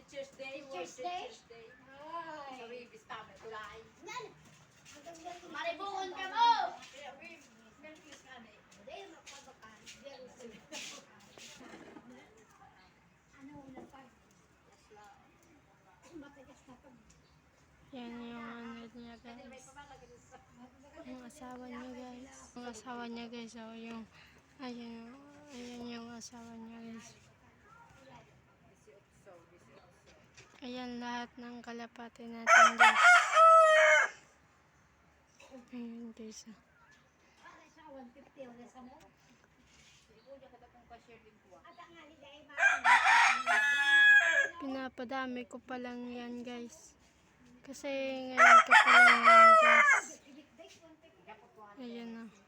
Teacher's Day. Teacher's Day? Teacher's Day. Ay. Sa Wibis kami, tulay. Yan. Maribuon ka mo! Kaya Wibis, Merkulis ka na eh. Hindi, magpabakan. Ano na pa? Matigas na pa. Yan yung ano niya guys. Yung asawa niya guys. Yung asawa niya guys. Oh, yung, ayan yung asawa niya guys. Ayan lahat ng kalapati natin guys. Ayan guys. Oh. Para sa 150 ulit sa mo. At ang haliday ba? Pinapadami ko pa lang yan guys. Kasi ngayon ko pa lang yan guys. Ayan na.